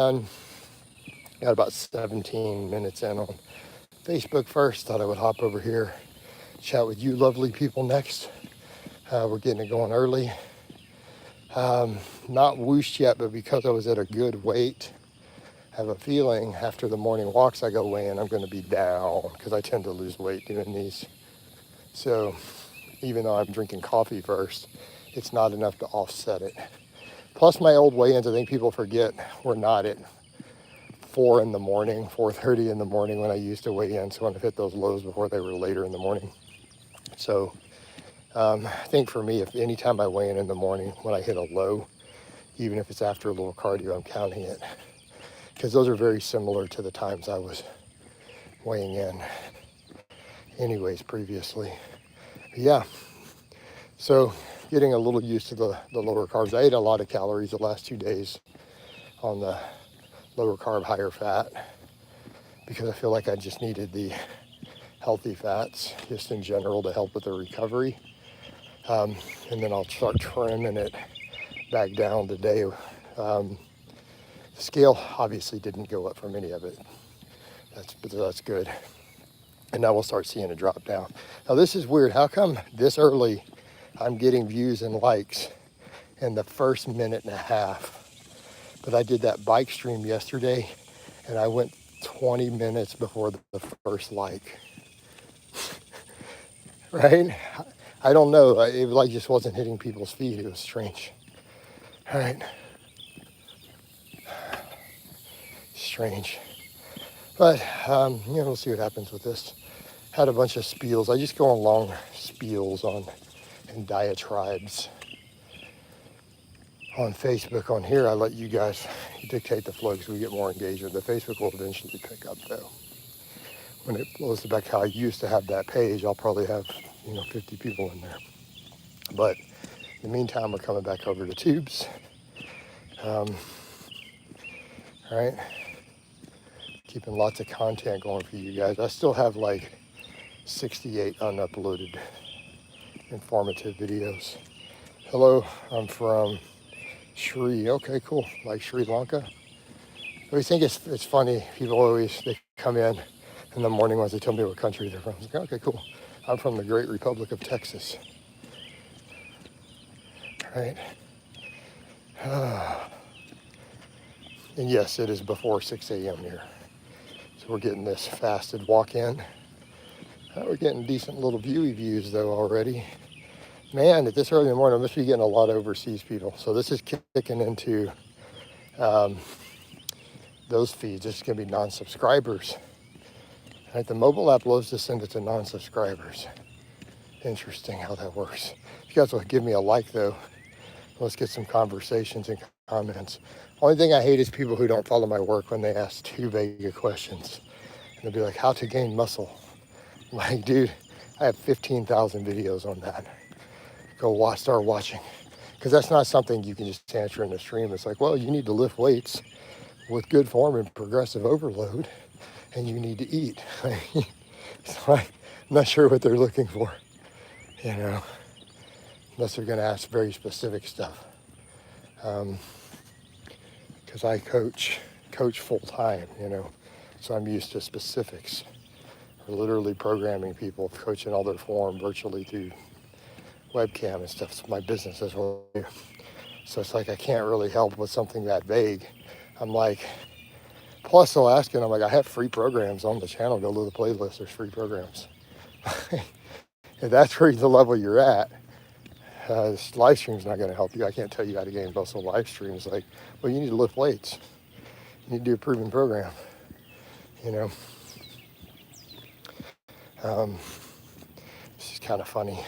Got about 17 minutes in on Facebook first. Thought I would hop over here, chat with you lovely people next. We're getting it going early. Not whooshed yet, but because I was at a good weight, I have a feeling after the morning walks I go weigh in, I'm going to be down because I tend to lose weight doing these. So even though I'm drinking coffee first, it's not enough to offset it. Plus my old weigh-ins, I think people forget, were not at 4 in the morning, 4:30 in the morning when I used to weigh in. So when I hit those lows before they were later in the morning. So I think for me, if anytime I weigh in the morning, when I hit a low, even if it's after a little cardio, I'm counting it. Because those are very similar to the times I was weighing in anyways previously. But yeah, so getting a little used to the lower carbs. I ate a lot of calories the last 2 days on the lower carb, higher fat, because I feel like I just needed the healthy fats just in general to help with the recovery. And then I'll start trimming it back down today. The scale obviously didn't go up from any of it. That's good. And now we'll start seeing a drop down. Now this is weird. How come this early I'm getting views and likes in the first minute and a half? But I did that bike stream yesterday and I went 20 minutes before the first like. Right? I don't know. It like just wasn't hitting people's feet. It was strange. All right. Strange. But, we'll see what happens with this. Had a bunch of spiels. I just go on long spiels and diatribes on Facebook. On here, I let you guys dictate the flow because we get more engagement. The Facebook will eventually pick up, though. When it blows back how I used to have that page, I'll probably have, 50 people in there. But in the meantime, we're coming back over to tubes. All right. Keeping lots of content going for you guys. I still have like 68 unuploaded informative videos. Hello, I'm from Okay, cool. Like Sri Lanka. I always think it's funny. People they come in the morning once they tell me what country they're from. I was like, okay, cool. I'm from the Great Republic of Texas. Right? And yes, it is before 6 a.m. here. So we're getting this fasted walk in. We're getting decent little views though already. Man, at this early in the morning, I must be getting a lot of overseas people. So this is kicking into those feeds. This is going to be non-subscribers. Right, the mobile app loves to send it to non-subscribers. Interesting how that works. If you guys will give me a like though, let's get some conversations and comments. Only thing I hate is people who don't follow my work when they ask too vague of questions. And they'll be like, how to gain muscle. I'm like, dude, I have 15,000 videos on that. Go start watching. Because that's not something you can just answer in the stream. It's like, well, you need to lift weights with good form and progressive overload, and you need to eat. It's like, I'm not sure what they're looking for, unless they're going to ask very specific stuff. Because I coach full time, so I'm used to specifics. We're literally programming people, coaching all their form virtually through webcam and stuff. It's my business as well. So it's like I can't really help with something that vague. I'm like, plus they'll ask, and I'm like, I have free programs on the channel. Go to the playlist. There's free programs. If that's where the level you're at, this live stream's not going to help you. I can't tell you how to gain muscle live streams. Like, well, you need to lift weights. You need to do a proven program. This is kind of funny.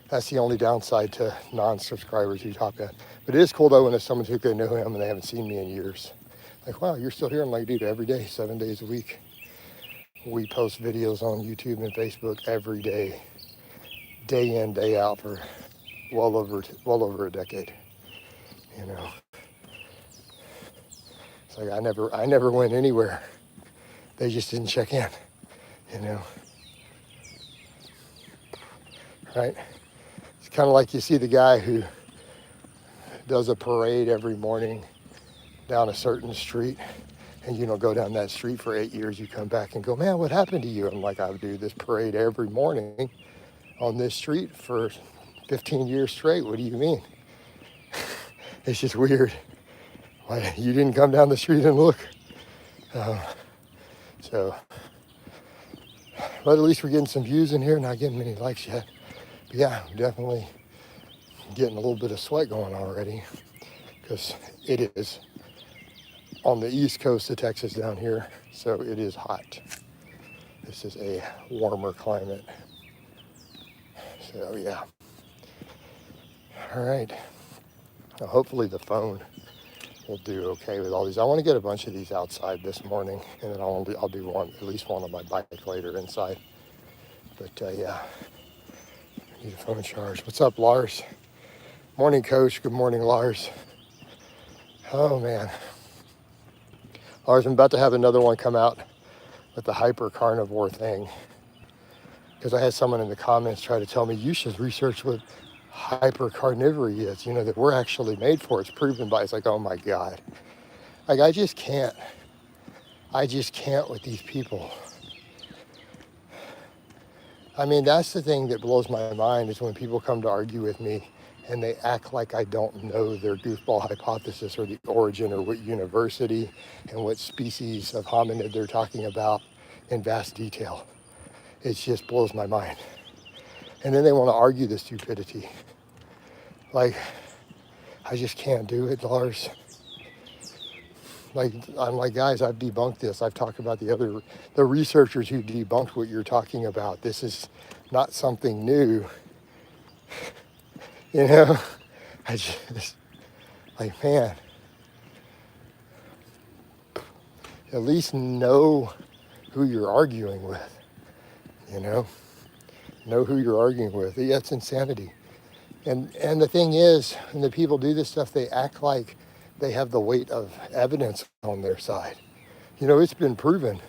That's the only downside to non-subscribers you talk at. But it is cool though when it's someone who they know him and they haven't seen me in years. Like, wow, you're still here. I'm like, dude, every day, 7 days a week. We post videos on YouTube and Facebook every day in, day out for well over a decade. It's like I never went anywhere. They just didn't check in, Right? It's kind of like you see the guy who does a parade every morning down a certain street and you don't go down that street for 8 years, you come back and go, man, what happened to you? I'm like, I do this parade every morning on this street for 15 years straight. What do you mean? It's just weird. Why you didn't come down the street and look? So, but at least we're getting some views in here, not getting many likes yet. But yeah, definitely getting a little bit of sweat going already, because it is on the east coast of Texas down here, so it is hot. This is a warmer climate. So yeah. All right. Now, hopefully the phone will do okay with all these. I want to get a bunch of these outside this morning, and then I'll do one, at least one on my bike later inside. But yeah, I need a phone charge. What's up, Lars? Morning, Coach. Good morning, Lars. Oh man, Lars, I'm about to have another one come out with the hyper carnivore thing, because I had someone in the comments try to tell me you should research what hyper carnivory is, you know, that we're actually made for. It's proven by, it's like, oh my God. Like, I just can't with these people. I mean, that's the thing that blows my mind, is when people come to argue with me and they act like I don't know their goofball hypothesis or the origin or what university and what species of hominid they're talking about in vast detail. It just blows my mind. And then they want to argue the stupidity. Like, I just can't do it, Lars. Like, I'm like, guys, I've debunked this. I've talked about the researchers who debunked what you're talking about. This is not something new. You know, I just, like, man, at least know who you're arguing with, you know? Know who you're arguing with. That's insanity. And the thing is, when the people do this stuff, they act like they have the weight of evidence on their side. You know, it's been proven.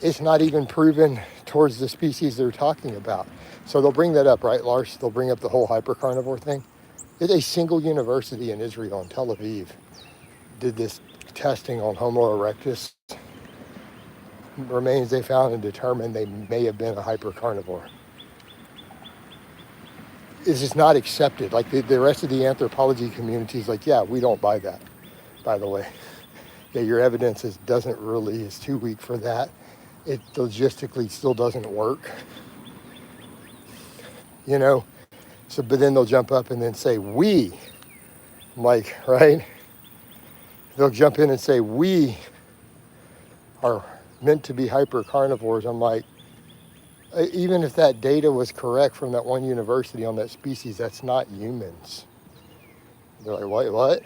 It's not even proven towards the species they're talking about. So they'll bring that up, right, Lars? They'll bring up the whole hypercarnivore thing. It's a single university in Israel, in Tel Aviv, did this testing on Homo erectus remains they found and determined they may have been a hypercarnivore. It's just not accepted. Like the rest of the anthropology community is like, yeah, we don't buy that, by the way. Yeah, your evidence is too weak for that. It logistically still doesn't work. You know, so, but then they'll jump up and then say, we, like, right? They'll jump in and say, we are meant to be hyper carnivores. I'm like, even if that data was correct from that one university on that species, that's not humans. They're like, wait, what?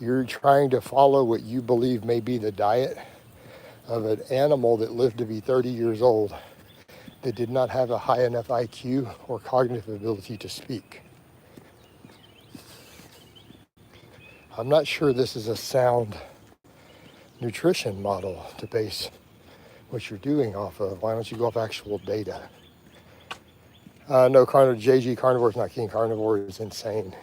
You're trying to follow what you believe may be the diet of an animal that lived to be 30 years old, that did not have a high enough IQ or cognitive ability to speak. I'm not sure this is a sound nutrition model to base what you're doing off of. Why don't you go off actual data? No, JG carnivore is not king. Carnivore is insane.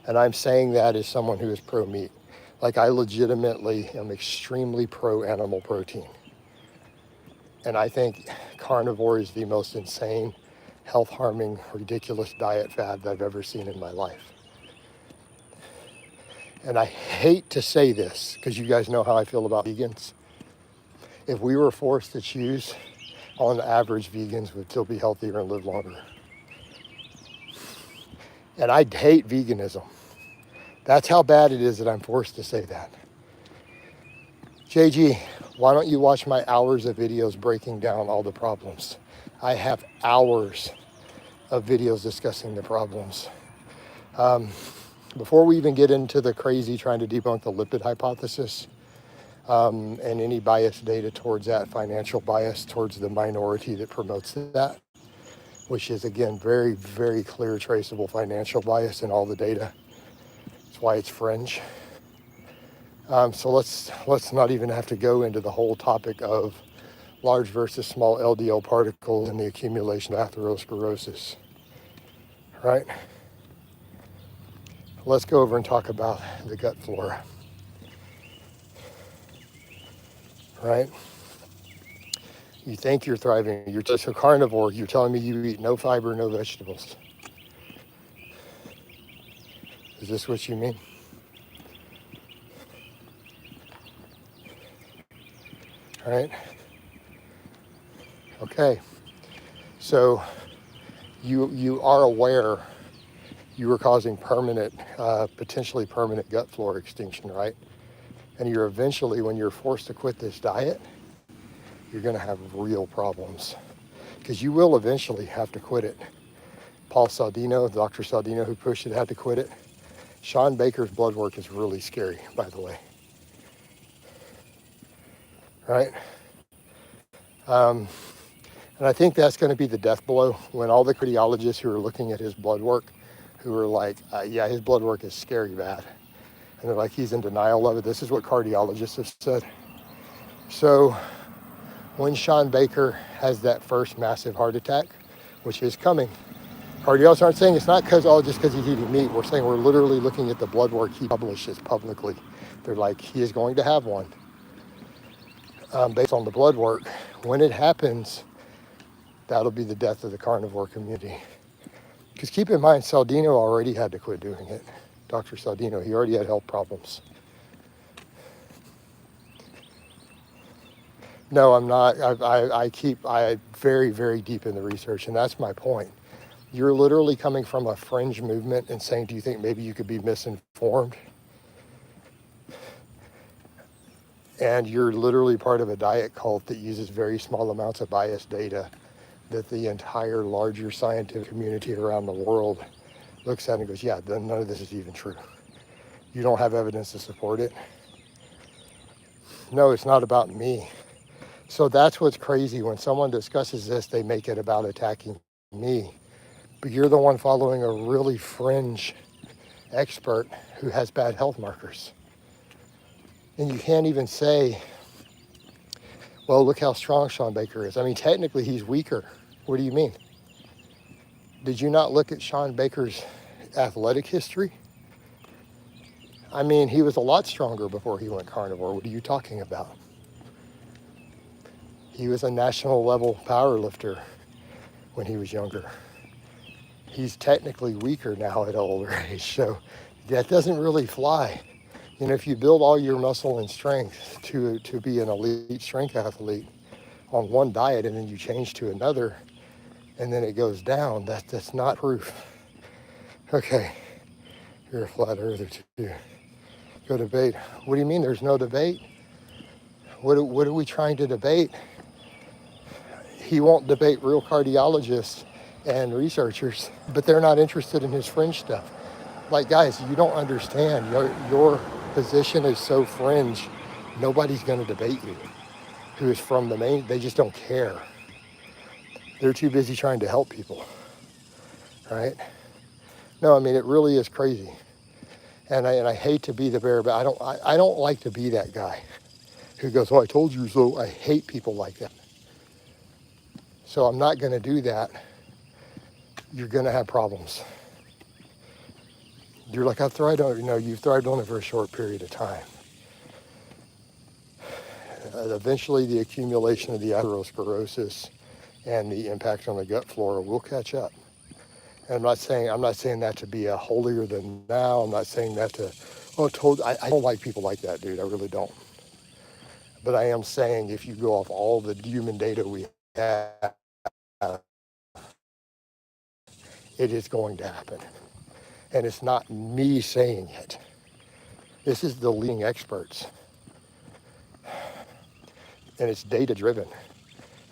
And I'm saying that as someone who is pro-meat. Like, I legitimately am extremely pro-animal protein. And I think carnivore is the most insane, health-harming, ridiculous diet fad that I've ever seen in my life. And I hate to say this, because you guys know how I feel about vegans. If we were forced to choose, on average, vegans would still be healthier and live longer. And I hate veganism. That's how bad it is that I'm forced to say that. JG, why don't you watch my hours of videos breaking down all the problems? I have hours of videos discussing the problems. Before we even get into the crazy trying to debunk the lipid hypothesis and any biased data towards that, financial bias towards the minority that promotes that, which is, again, very, very clear, traceable financial bias in all the data. That's why it's fringe. So let's not even have to go into the whole topic of large versus small LDL particles and the accumulation of atherosclerosis, right? Let's go over and talk about the gut flora, right? You think you're thriving. You're just a carnivore. You're telling me you eat no fiber, no vegetables. Is this what you mean? All right. Okay. So you are aware you were causing permanent, potentially permanent gut flora extinction, right? And you're eventually, when you're forced to quit this diet, you're going to have real problems because you will eventually have to quit it. Paul Saldino, Dr. Saldino, who pushed it, had to quit it. Sean Baker's blood work is really scary, by the way. Right? And I think that's going to be the death blow when all the cardiologists who are looking at his blood work, who are like, yeah, his blood work is scary bad. And they're like, he's in denial of it. This is what cardiologists have said. So when Sean Baker has that first massive heart attack, which is coming, cardiologists aren't saying it's not just because he's eating meat. We're saying we're literally looking at the blood work he publishes publicly. They're like, he is going to have one based on the blood work. When it happens, that'll be the death of the carnivore community. Because keep in mind, Saldino already had to quit doing it. Dr. Saldino, he already had health problems. No, I'm not. I very, very deep in the research, and that's my point. You're literally coming from a fringe movement and saying, do you think maybe you could be misinformed? And you're literally part of a diet cult that uses very small amounts of biased data that the entire larger scientific community around the world looks at and goes, yeah, none of this is even true. You don't have evidence to support it. No, it's not about me. So that's what's crazy. When someone discusses this, they make it about attacking me. But you're the one following a really fringe expert who has bad health markers. And you can't even say, well, look how strong Sean Baker is. I mean, technically he's weaker. What do you mean? Did you not look at Sean Baker's athletic history? I mean, he was a lot stronger before he went carnivore. What are you talking about? He was a national level power lifter when he was younger. He's technically weaker now at an older age, so that doesn't really fly. You know, if you build all your muscle and strength to be an elite strength athlete on one diet and then you change to another and then it goes down, that's not proof. Okay, you're a flat earther too. Go debate. What do you mean there's no debate? What are we trying to debate? He won't debate real cardiologists and researchers, but they're not interested in his fringe stuff. Like, guys, you don't understand. Your position is so fringe, nobody's going to debate you who is from the main. They just don't care. They're too busy trying to help people, right? No, I mean, it really is crazy. And I hate to be the bearer, but I don't like to be that guy who goes, oh, I told you so. I hate people like that. So I'm not going to do that. You're going to have problems. You're like, I thrived on it. You've thrived on it for a short period of time. Eventually, the accumulation of the atherosclerosis and the impact on the gut flora will catch up. And I'm not saying that to be a holier than thou. I'm not saying that to, I don't like people like that, dude. I really don't. But I am saying if you go off all the human data we have, it is going to happen. And it's not me saying it. This is the leading experts. And it's data driven.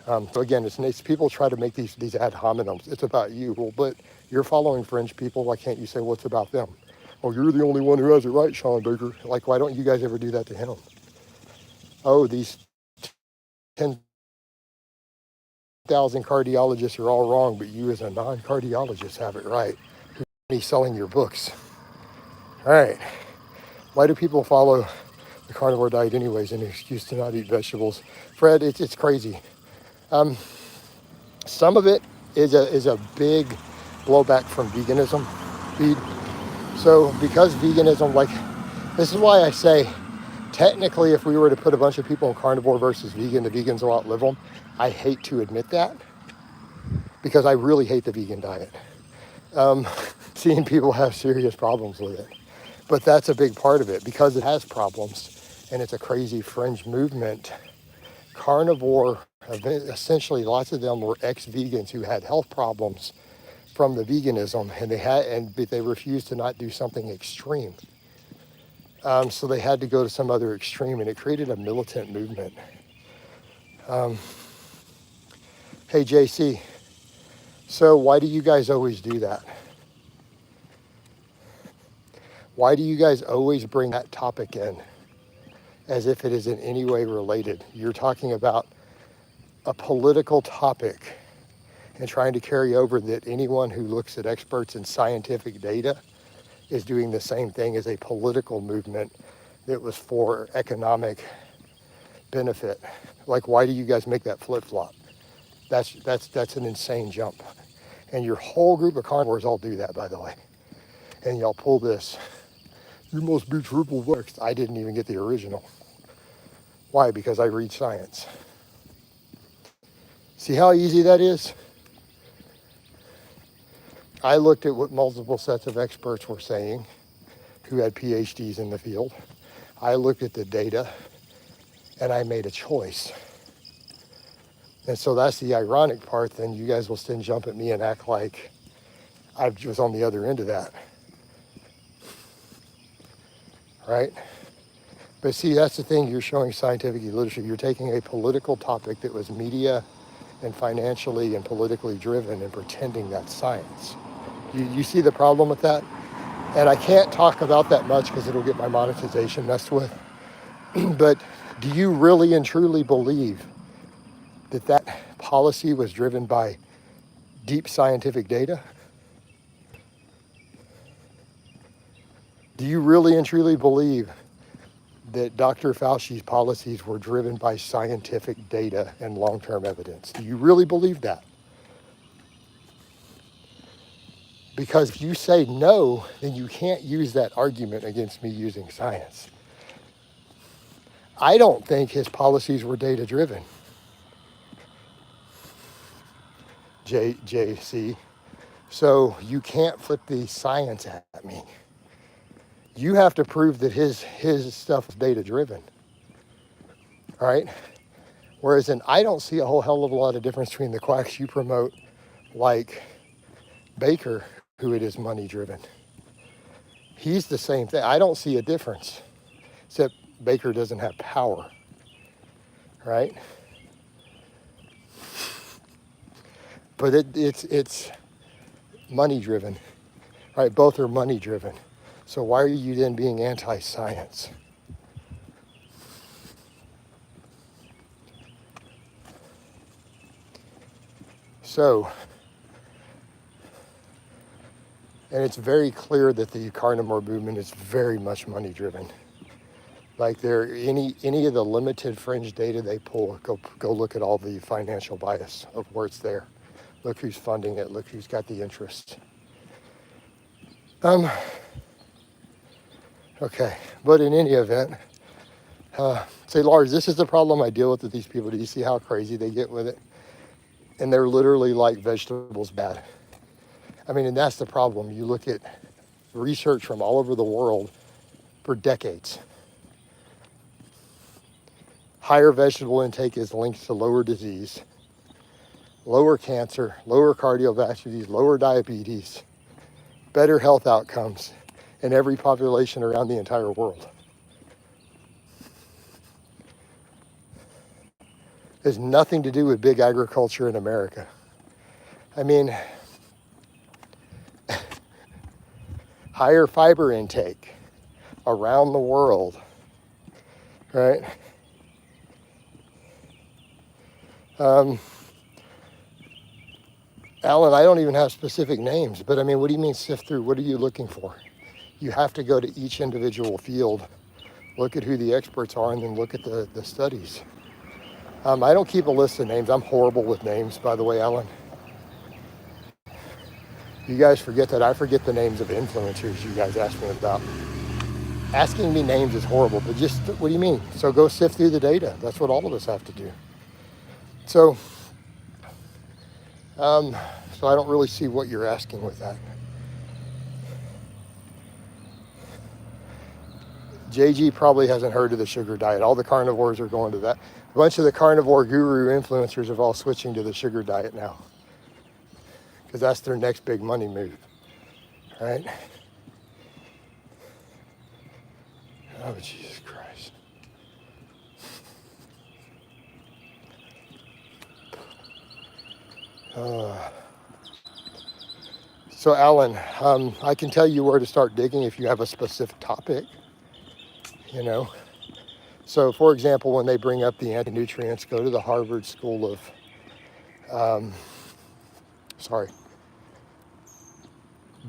So again, it's people try to make these ad hominems. It's about you. Well, but you're following fringe people. Why can't you say, well, it's about them? Oh, you're the only one who has it right, Sean Baker. Like, why don't you guys ever do that to him? Oh, these 10,000 cardiologists are all wrong, but you as a non-cardiologist have it right. Who's selling your books? All right. Why do people follow the carnivore diet anyways? An excuse to not eat vegetables. Fred, it's crazy. Some of it is a big blowback from veganism feed. So because veganism, like, this is why I say, technically, if we were to put a bunch of people in carnivore versus vegan, the vegans will outlive them. I hate to admit that because I really hate the vegan diet. Seeing people have serious problems with it. But that's a big part of it because it has problems and it's a crazy fringe movement. Carnivore, essentially lots of them were ex-vegans who had health problems from the veganism, and they refused to not do something extreme. So they had to go to some other extreme, and it created a militant movement. Hey, JC, so why do you guys always do that? Why do you guys always bring that topic in as if it is in any way related? You're talking about a political topic and trying to carry over that anyone who looks at experts in scientific data is doing the same thing as a political movement that was for economic benefit. Like, why do you guys make that flip-flop? That's an insane jump. And your whole group of carnivores all do that, by the way. And y'all pull this. You must be triple vexed. I didn't even get the original. Why? Because I read science. See how easy that is? I looked at what multiple sets of experts were saying who had PhDs in the field. I looked at the data and I made a choice. And so that's the ironic part. Then you guys will still jump at me and act like I was on the other end of that. Right? But see, that's the thing. You're showing scientific illiteracy. You're taking a political topic that was media and financially and politically driven and pretending that's science. You see the problem with that? And I can't talk about that much because it'll get my monetization messed with. But do you really and truly believe that that policy was driven by deep scientific data? Do you really and truly believe that Dr. Fauci's policies were driven by scientific data and long-term evidence? Do you really believe that? Because if you say no, then you can't use that argument against me using science. I don't think his policies were data-driven, JC. So you can't flip the science at me. You have to prove that his stuff is data-driven, all right? Whereas I don't see a whole hell of a lot of difference between the quacks you promote, like Baker, who it is money-driven. He's the same thing. I don't see a difference, except Baker doesn't have power, right? But it's money-driven, right? Both are money-driven. So why are you then being anti-science? So, and it's very clear that the carnivore movement is very much money-driven. Like any of the limited fringe data they pull, go look at all the financial bias of where it's there. Look who's funding it. Look who's got the interest. Okay, but in any event, say, Lars, this is the problem I deal with these people. Do you see how crazy they get with it? And they're literally like vegetables bad. I mean, and that's the problem. You look at research from all over the world for decades. Higher vegetable intake is linked to lower disease, lower cancer, lower cardiovascular disease, lower diabetes, better health outcomes in every population around the entire world. It has nothing to do with big agriculture in America. I mean, higher fiber intake around the world, right? Alan, I don't even have specific names, but I mean, what do you mean sift through? What are you looking for? You have to go to each individual field, look at who the experts are, and then look at the studies. I don't keep a list of names. I'm horrible with names, by the way, Alan. You guys forget that I forget the names of influencers you guys ask me about. Asking me names is horrible, but just, what do you mean? So go sift through the data. That's what all of us have to do. So, so I don't really see what you're asking with that. JG probably hasn't heard of the sugar diet. All the carnivores are going to that. A bunch of the carnivore guru influencers are all switching to the sugar diet now, because that's their next big money move, right? Oh, Jesus Christ. So Alan, I can tell you where to start digging if you have a specific topic, you know. So for example, when they bring up the anti-nutrients, go to the Harvard School of,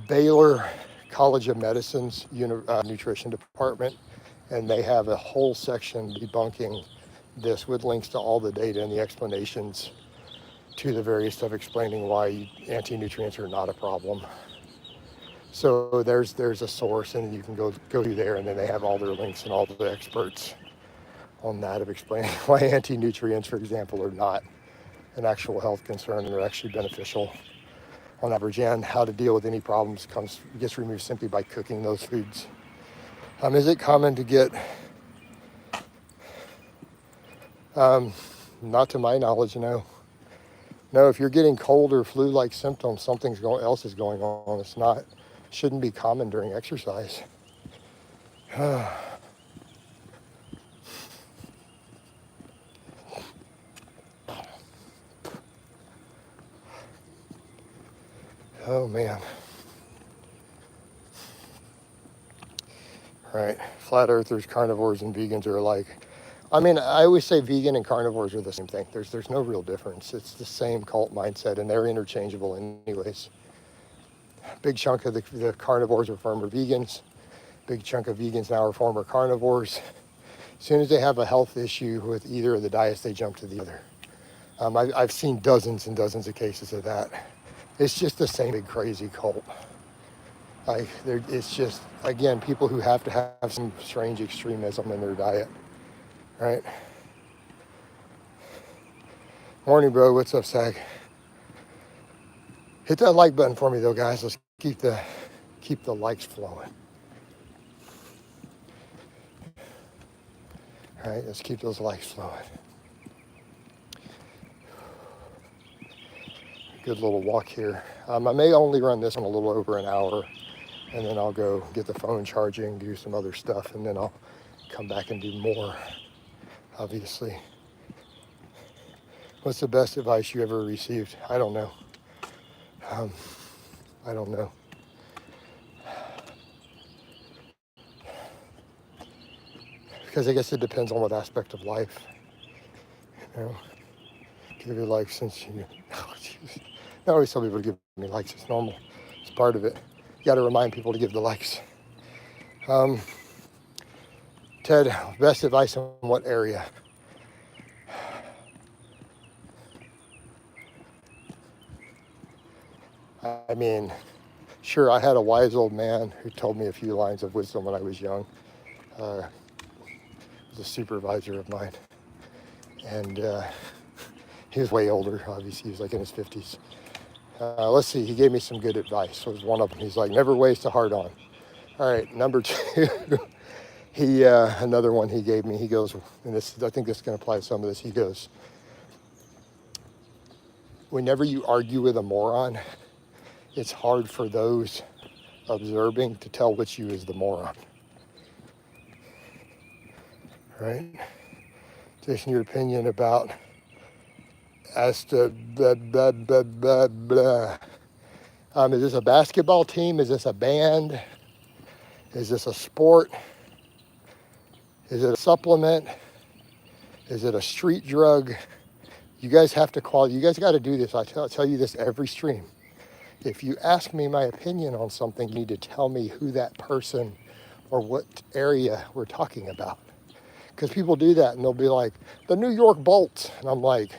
Baylor College of Medicine's nutrition department, and they have a whole section debunking this with links to all the data and the explanations to the various stuff explaining why anti-nutrients are not a problem. So there's a source, and you can go through there, and then they have all their links and all the experts on that of explaining why anti-nutrients, for example, are not an actual health concern and are actually beneficial on average, and how to deal with any problems gets removed simply by cooking those foods. Is it common to get, not to my knowledge, no. No, if you're getting cold or flu-like symptoms, something else is going on. It's not, shouldn't be common during exercise. Oh man. Right, flat earthers, carnivores, and vegans are alike. I mean, I always say vegan and carnivores are the same thing. There's no real difference. It's the same cult mindset, and they're interchangeable anyways. Big chunk of the carnivores are former vegans. Big chunk of vegans now are former carnivores. As soon as they have a health issue with either of the diets, they jump to the other. I've seen dozens and dozens of cases of that. It's just the same big crazy cult. It's just, again, people who have to have some strange extremism in their diet, right? Morning, bro. What's up, Sag? Hit that like button for me, though, guys. Let's keep the likes flowing. All right, let's keep those likes flowing. Good little walk here. I may only run this one a little over an hour, and then I'll go get the phone charging, do some other stuff, and then I'll come back and do more, obviously. What's the best advice you ever received? I don't know. I don't know. Because I guess it depends on what aspect of life, you know. Give your life since you, oh, geez. I always tell people to give me likes. It's normal. It's part of it. You got to remind people to give the likes. Ted, best advice in what area? I mean, sure, I had a wise old man who told me a few lines of wisdom when I was young. He was a supervisor of mine. And he was way older, obviously. He was like in his 50s. Let's see, he gave me some good advice. So it was one of them. He's like, never waste a hard on. All right, number 2. Another one he gave me, he goes, and this, I think this can apply to some of this. He goes, whenever you argue with a moron, it's hard for those observing to tell which you is the moron. Right? Jason, your opinion about as to blah, blah, blah, blah, blah. Is this a basketball team? Is this a band? Is this a sport? Is it a supplement? Is it a street drug? You guys have to call, you guys got to do this. I tell you this every stream. If you ask me my opinion on something, you need to tell me who that person or what area we're talking about. Because people do that and they'll be like, the New York Bolts. And I'm like,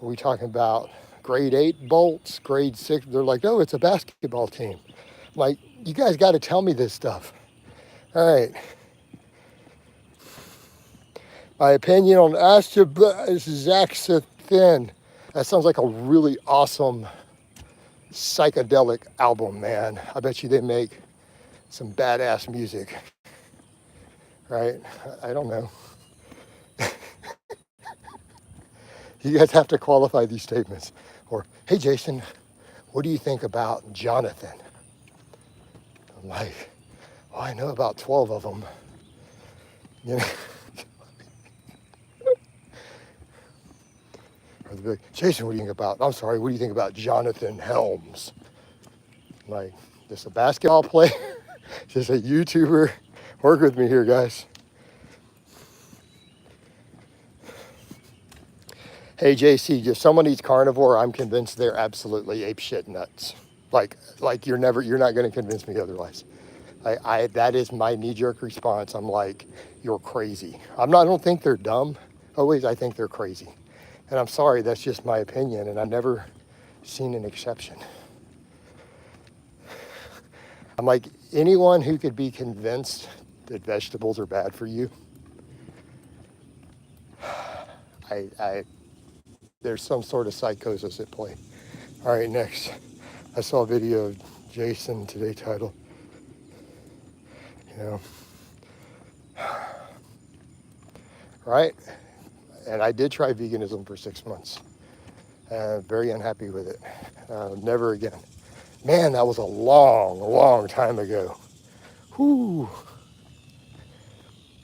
are we talking about grade 8 Bolts, grade 6? They're like, oh, it's a basketball team. I'm like, you guys got to tell me this stuff. All right. My opinion on Astaxanthin. That sounds like a really awesome psychedelic album, man. I bet you they make some badass music, right? I don't know. You guys have to qualify these statements. Or, hey, Jason, what do you think about Jonathan? I'm like, oh, I know about 12 of them. You know? Or they'll be like, Jason, what do you think about, I'm sorry, what do you think about Jonathan Helms? I'm like, just a basketball player? Just a YouTuber? Work with me here, guys. Hey, JC, if someone eats carnivore, I'm convinced they're absolutely apeshit nuts. Like you're not going to convince me otherwise. That is my knee-jerk response. I'm like, you're crazy. I don't think they're dumb. Always, I think they're crazy. And I'm sorry, that's just my opinion, and I've never seen an exception. I'm like, anyone who could be convinced that vegetables are bad for you, there's some sort of psychosis at play. All right, next. I saw a video of Jason today titled, right? And I did try veganism for 6 months. Very unhappy with it. Never again. Man, that was a long, long time ago. Whew.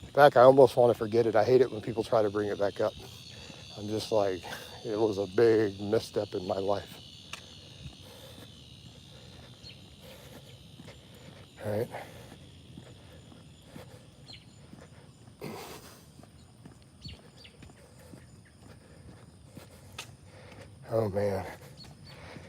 In fact, I almost want to forget it. I hate it when people try to bring it back up. I'm just like, it was a big misstep in my life. All right. Oh, man.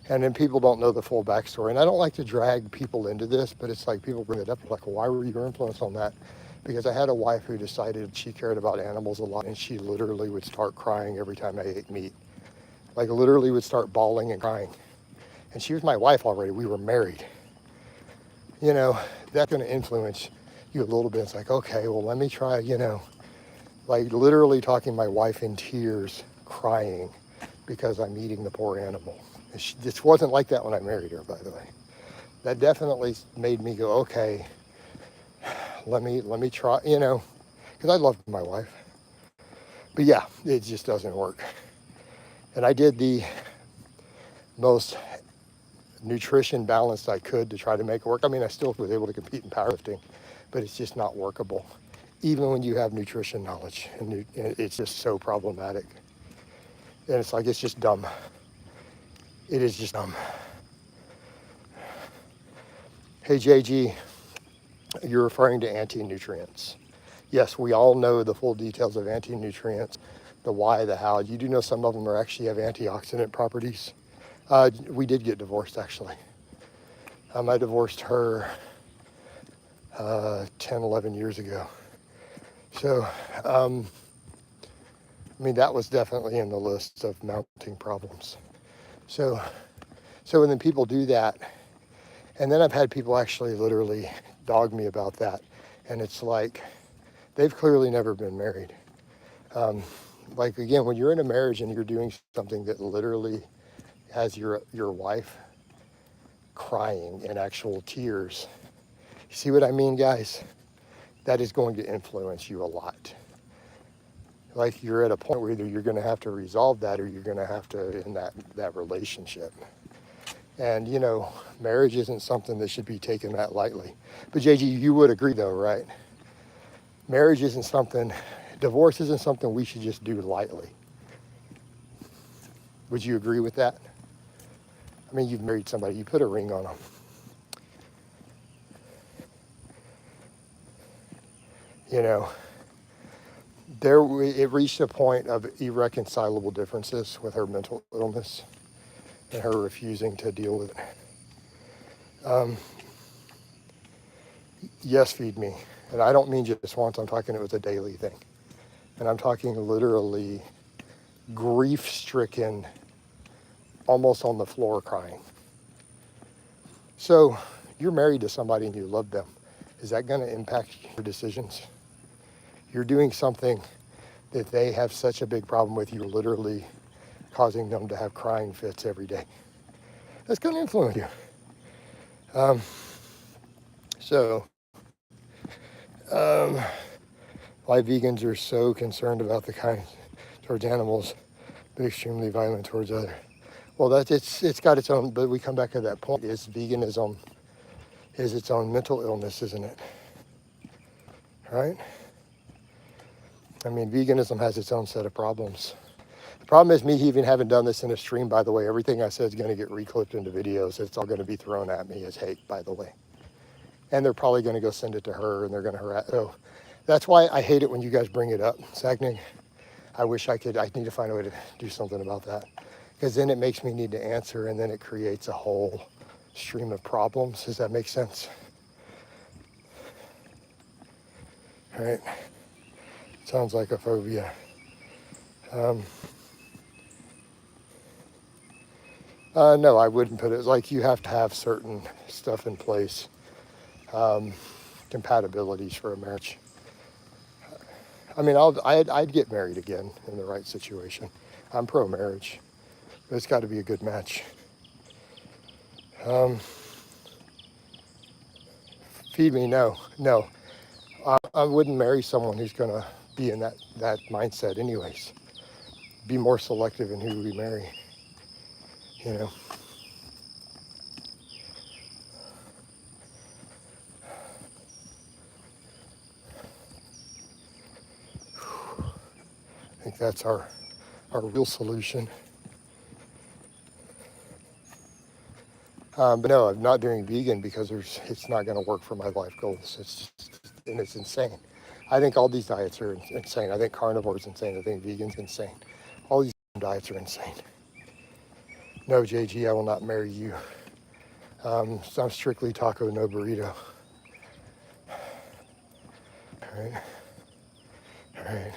And then people don't know the full backstory. And I don't like to drag people into this, but it's like people bring it up like, why were you influenced on that? Because I had a wife who decided she cared about animals a lot, and she literally would start crying every time I ate meat. Like literally would start bawling and crying. And she was my wife already. We were married. You know, that's going to influence you a little bit. It's like, okay, well, let me try, like literally talking my wife in tears, crying because I'm eating the poor animal. This wasn't like that when I married her, by the way. That definitely made me go, okay, let me try, because I love my wife. But yeah, it just doesn't work. And I did the most nutrition balanced I could to try to make it work. I mean, I still was able to compete in powerlifting, but it's just not workable. Even when you have nutrition knowledge, and it's just so problematic. And it's like, it's just dumb. It is just dumb. Hey, JG, you're referring to anti-nutrients. Yes, we all know the full details of anti-nutrients, the why, the how. You do know some of them actually have antioxidant properties. We did get divorced, actually. I divorced her 10, 11 years ago. So, that was definitely in the list of mounting problems. So when then people do that, and then I've had people actually literally dog me about that. And it's like, they've clearly never been married. Like, again, when you're in a marriage and you're doing something that literally has your wife crying in actual tears, you see what I mean, guys? That is going to influence you a lot. Like, you're at a point where either you're going to have to resolve that or you're going to have to end that relationship. And, marriage isn't something that should be taken that lightly. But JG, you would agree though, right? Marriage isn't something, divorce isn't something we should just do lightly. Would you agree with that? I mean, you've married somebody, you put a ring on them. It reached a point of irreconcilable differences with her mental illness and her refusing to deal with it. Yes, feed me. And I don't mean just once, I'm talking it was a daily thing. And I'm talking literally grief-stricken, almost on the floor crying. So you're married to somebody and you love them. Is that going to impact your decisions? You're doing something that they have such a big problem with, you're literally causing them to have crying fits every day. That's going to influence you. Why vegans are so concerned about the kind towards animals, but extremely violent towards others. Well, it's got its own, but we come back to that point. Is veganism is its own mental illness, isn't it? Right? I mean, veganism has its own set of problems. The problem is me even having done this in a stream, by the way, everything I said is going to get reclipped into videos. It's all going to be thrown at me as hate, by the way. And they're probably going to go send it to her and they're going to harass. So that's why I hate it when you guys bring it up. Sagning, I wish I need to find a way to do something about that. Because then it makes me need to answer and then it creates a whole stream of problems. Does that make sense? All right. Sounds like a phobia. No, I wouldn't put it like you have to have certain stuff in place, compatibilities for a marriage. I mean, I'd get married again in the right situation. I'm pro-marriage, but it's got to be a good match. Feed me, no. I wouldn't marry someone who's going to be in that mindset anyways. Be more selective in who we marry, you know. I think that's our real solution. But no, I'm not doing vegan because it's not going to work for my life goals. It's insane. I think all these diets are insane. I think carnivore is insane. I think vegan's insane. All these diets are insane. No, JG, I will not marry you. So I'm strictly taco, no burrito. All right.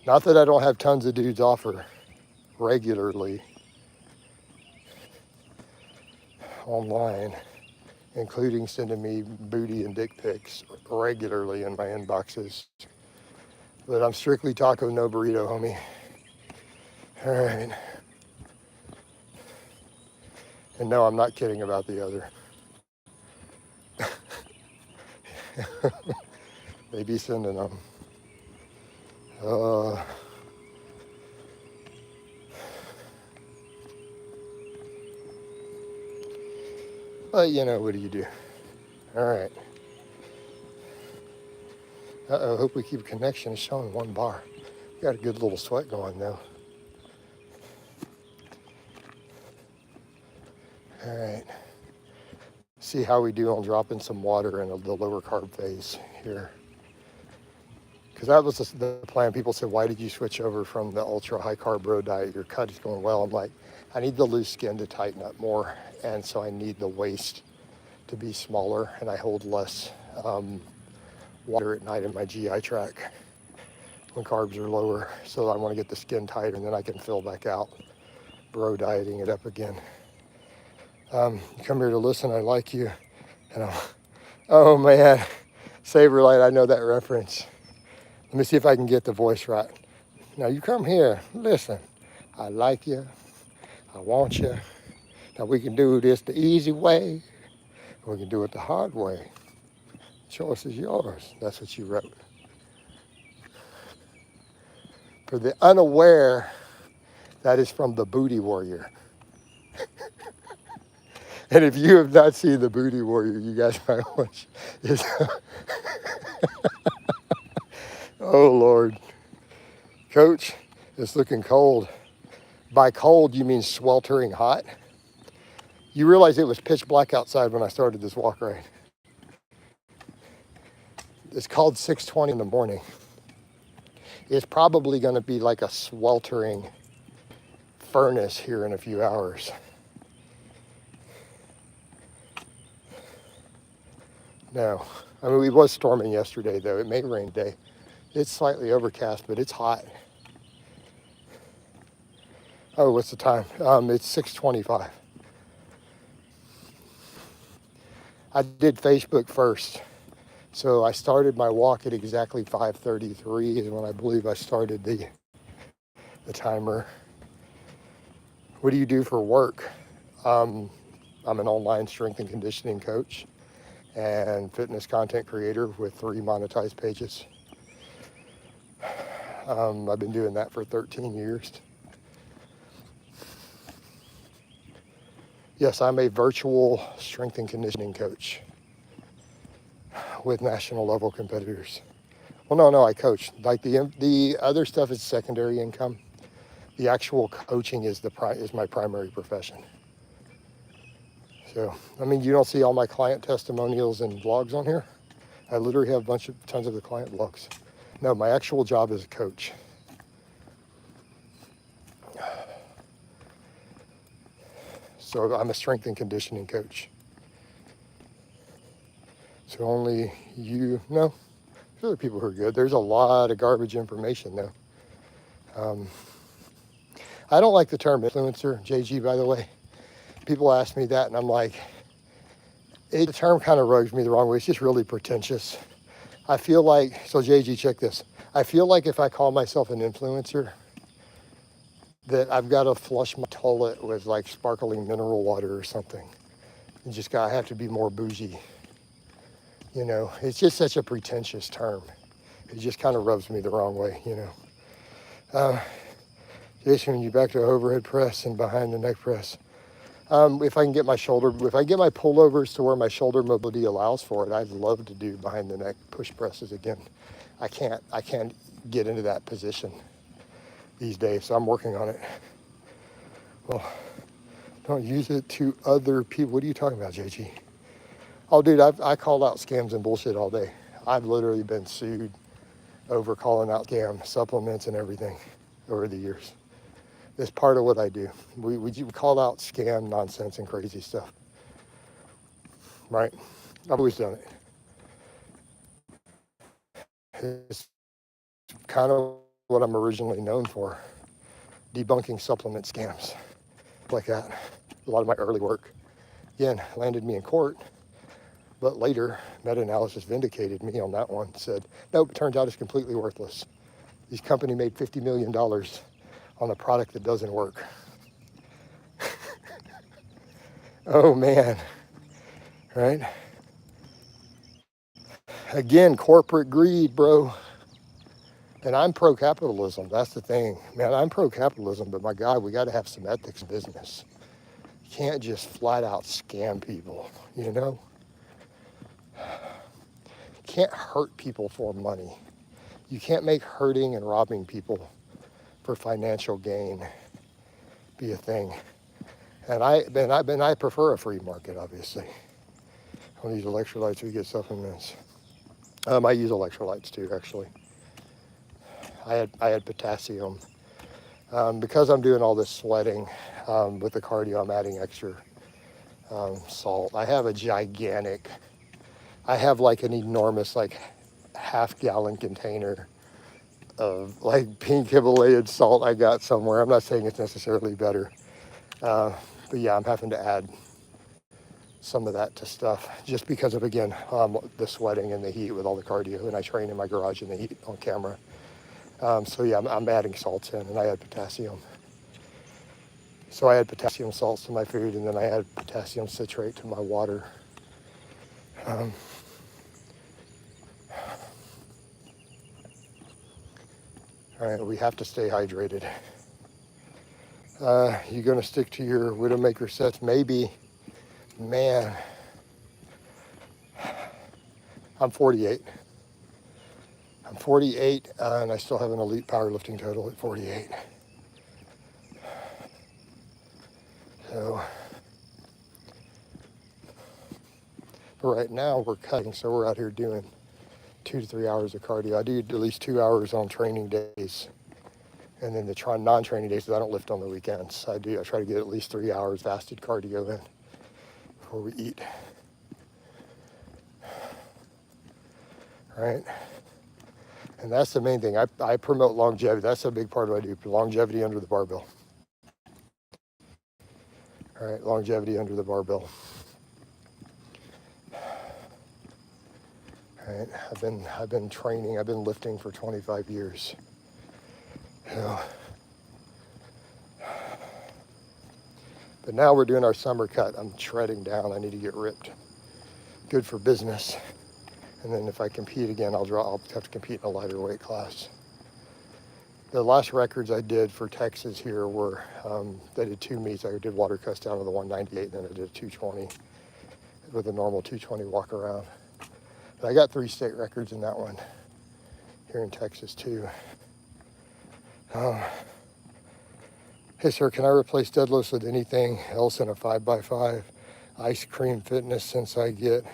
Not that I don't have tons of dudes offer regularly online, including sending me booty and dick pics regularly in my inboxes. But I'm strictly taco, no burrito, homie. All right. And no, I'm not kidding about the other. They be sending them. But you know, what do you do? All right. Hope we keep connection. It's showing 1 bar. Got a good little sweat going though. All right. See how we do on dropping some water in the lower carb phase here. Because that was the plan. People said, why did you switch over from the ultra high carb road diet? Your cut is going well. I'm like, I need the loose skin to tighten up more. And so I need the waist to be smaller and I hold less water at night in my GI tract when carbs are lower. So I want to get the skin tighter and then I can fill back out, bro dieting it up again. You come here to listen, I like you. And oh man, Saberlight, I know that reference. Let me see if I can get the voice right. Now you come here, listen, I like you, I want you. Now we can do this the easy way, or we can do it the hard way. Choice is yours. That's what you wrote. For the unaware, that is from the Booty Warrior. And if you have not seen the Booty Warrior, you guys might watch it. Oh Lord. Coach, it's looking cold. By cold, you mean sweltering hot? You realize it was pitch black outside when I started this walk ride. It's called 6:20 in the morning. It's probably going to be like a sweltering furnace here in a few hours. No. I mean, it was storming yesterday, though. It may rain today. It's slightly overcast, but it's hot. Oh, what's the time? It's 6:25. I did Facebook first. So I started my walk at exactly 5:33 is when I believe I started the timer. What do you do for work? I'm an online strength and conditioning coach and fitness content creator with 3 monetized pages. I've been doing that for 13 years. Yes, I'm a virtual strength and conditioning coach with national level competitors. Well, no, I coach. Like the other stuff is secondary income. The actual coaching is my primary profession. So, I mean, you don't see all my client testimonials and vlogs on here. I literally have tons of the client vlogs. No, my actual job is a coach. So I'm a strength and conditioning coach. So only you, no, there's other people who are good. There's a lot of garbage information though. I don't like the term influencer, JG, by the way. People ask me that and I'm like, the term kind of rubs me the wrong way. It's just really pretentious. I feel like, so JG, check this. I feel like if I call myself an influencer, that I've got to flush my toilet with like sparkling mineral water or something. I have to be more bougie. You know, it's just such a pretentious term. It just kind of rubs me the wrong way, you know. Jason, when you back to overhead press and behind the neck press, if I can get my pullovers to where my shoulder mobility allows for it, I'd love to do behind the neck push presses again. I can't get into that position these days, so I'm working on it. Well, don't use it to other people. What are you talking about, JG? Oh, dude, I called out scams and bullshit all day. I've literally been sued over calling out scam supplements and everything over the years. It's part of what I do. We call out scam nonsense and crazy stuff, right? I've always done it. It's kind of what I'm originally known for, debunking supplement scams like that. A lot of my early work, again, landed me in court, but later meta-analysis vindicated me on that one. Said, nope, it turns out it's completely worthless. This company made $50 million on a product that doesn't work. Oh man, right? Again, corporate greed, bro. And I'm pro-capitalism, that's the thing. Man, I'm pro-capitalism, but my God, we gotta have some ethics in business. You can't just flat out scam people, you know? You can't hurt people for money. You can't make hurting and robbing people for financial gain be a thing. And I prefer a free market, obviously. I don't use electrolytes, we get supplements. I use electrolytes too, actually. I had potassium. Because I'm doing all this sweating with the cardio, I'm adding extra salt. I have like an enormous, like half-gallon container of like pink Himalayan salt I got somewhere. I'm not saying it's necessarily better. But yeah, I'm having to add some of that to stuff just because of, again, the sweating and the heat with all the cardio, and I train in my garage in the heat on camera. So yeah, I'm adding salts in, and I add potassium. So I add potassium salts to my food, and then I add potassium citrate to my water. All right, we have to stay hydrated. You gonna stick to your Widowmaker sets? Maybe. Man, I'm 48. I'm 48, and I still have an elite powerlifting total at 48. So, but right now we're cutting, so we're out here doing 2 to 3 hours of cardio. I do at least 2 hours on training days, and then the non-training days, because I don't lift on the weekends. I try to get at least 3 hours fasted cardio in before we eat. right? And that's the main thing. I promote longevity. That's a big part of what I do, longevity under the barbell. All right, longevity under the barbell. All right, I've been training, I've been lifting for 25 years. You know, but now we're doing our summer cut. I'm shredding down. I need to get ripped. Good for business. And then if I compete again, I'll have to compete in a lighter weight class. The last records I did for Texas here were, I did 2 meets. I did water cuts down to the 198, and then I did a 220 with a normal 220 walk around. But I got 3 state records in that one here in Texas too. Hey sir, can I replace deadlifts with anything else in a 5x5? Ice cream fitness since I get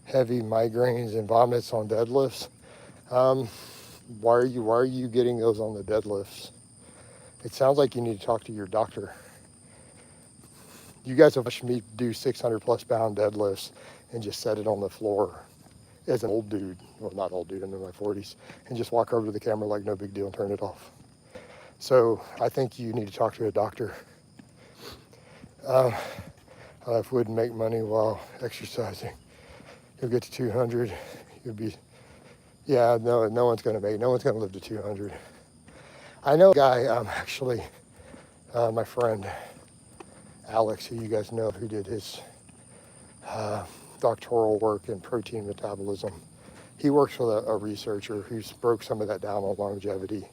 heavy migraines and vomits on deadlifts. Why are you getting those on the deadlifts? It sounds like you need to talk to your doctor. You guys have watched me do 600 plus pound deadlifts and just set it on the floor as an old dude, well not old dude, I'm in my 40s, and just walk over to the camera like no big deal and turn it off. So I think you need to talk to a doctor. If wouldn't make money while exercising, you'll get to 200, you'll be, yeah, no one's gonna live to 200. I know a guy, actually, my friend Alex, who you guys know, who did his doctoral work in protein metabolism. He works with a researcher who's broke some of that down on longevity,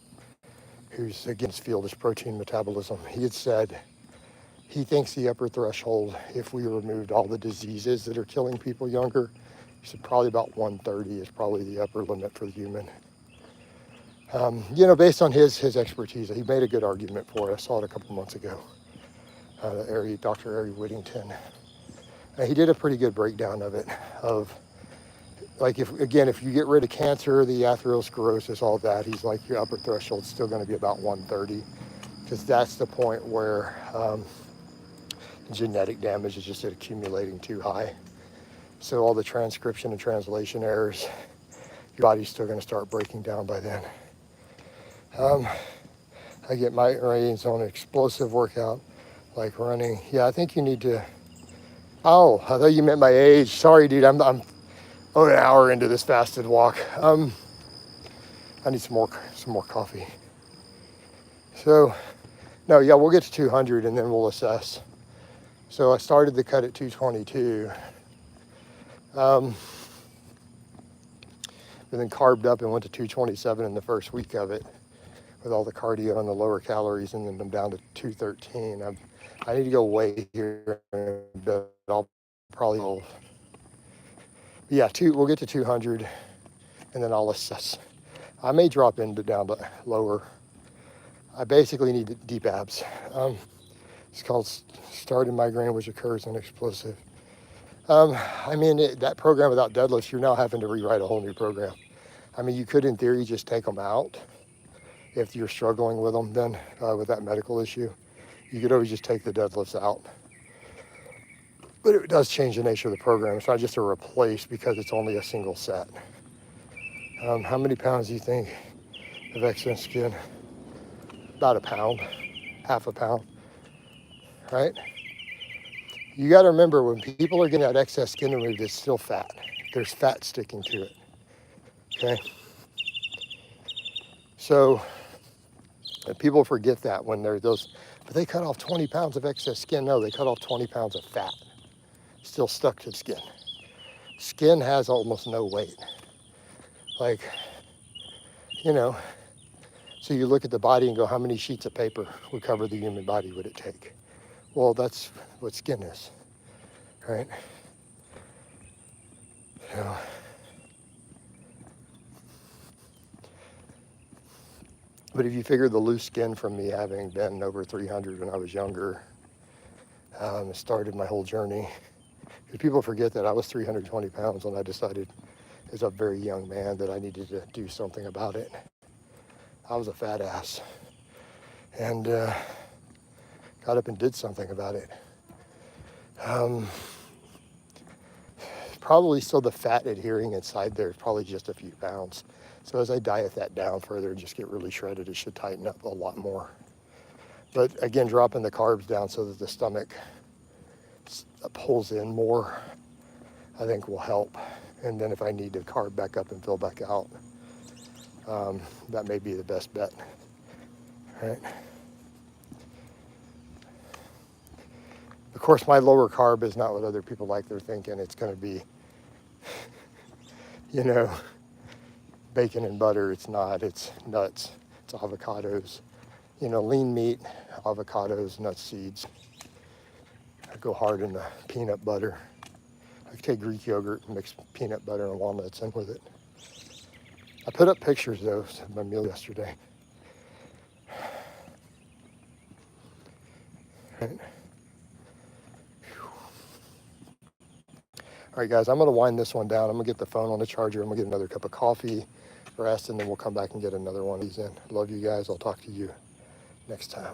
who's against field is protein metabolism. He had said he thinks the upper threshold, if we removed all the diseases that are killing people younger, he said probably about 130 is probably the upper limit for the human. Based on his expertise, he made a good argument for it. I saw it a couple months ago. Dr. Ari Whittington. He did a pretty good breakdown of it, of like if you get rid of cancer, the atherosclerosis, all that, he's like your upper threshold's still going to be about 130, because that's the point where genetic damage is just accumulating too high. So all the transcription and translation errors, your body's still going to start breaking down by then. I get my ratings on an explosive workout like running. Yeah, I think you need to. Oh, I thought you meant my age. Sorry, dude. I'm an hour into this fasted walk. I need some more coffee. So, no, yeah, we'll get to 200 and then we'll assess. So I started the cut at 222. But then carved up and went to 227 in the first week of it with all the cardio and the lower calories, and then I'm down to 213. I need to go weigh here, but I'll probably, we'll get to 200 and then I'll assess. I may drop down to lower. I basically need deep abs. It's called starting migraine, which occurs in explosive. That program without deadlifts, you're now having to rewrite a whole new program. You could, in theory, just take them out if you're struggling with them then, with that medical issue. You could always just take the deadlifts out. But it does change the nature of the program. It's not just a replace because it's only a single set. How many pounds do you think of excess skin? About a pound, half a pound, right? You got to remember, when people are getting that excess skin removed, it's still fat. There's fat sticking to it, okay? So people forget that when they're but they cut off 20 pounds of excess skin. No, they cut off 20 pounds of fat, still stuck to the skin. Skin has almost no weight. So you look at the body and go, how many sheets of paper would cover the human body would it take? Well, that's what skin is, right? So, but if you figure the loose skin from me having been over 300 when I was younger, started my whole journey. Because people forget that I was 320 pounds when I decided as a very young man that I needed to do something about it. I was a fat ass. And got up and did something about it. probably still the fat adhering inside there is probably just a few pounds. So as I diet that down further and just get really shredded, it should tighten up a lot more. But again, dropping the carbs down so that the stomach pulls in more, I think will help. And then if I need to carb back up and fill back out, that may be the best bet, right? Of course, my lower carb is not what other people like. They're thinking it's going to be, you know, bacon and butter. It's not. It's nuts. It's avocados. You know, lean meat, avocados, nuts, seeds. I go hard in the peanut butter. I take Greek yogurt and mix peanut butter and walnuts in with it. I put up pictures, though, of my meal yesterday. Right. All right, guys, I'm going to wind this one down. I'm going to get the phone on the charger. I'm going to get another cup of coffee, rest, and then we'll come back and get another one of these in. Love you guys. I'll talk to you next time.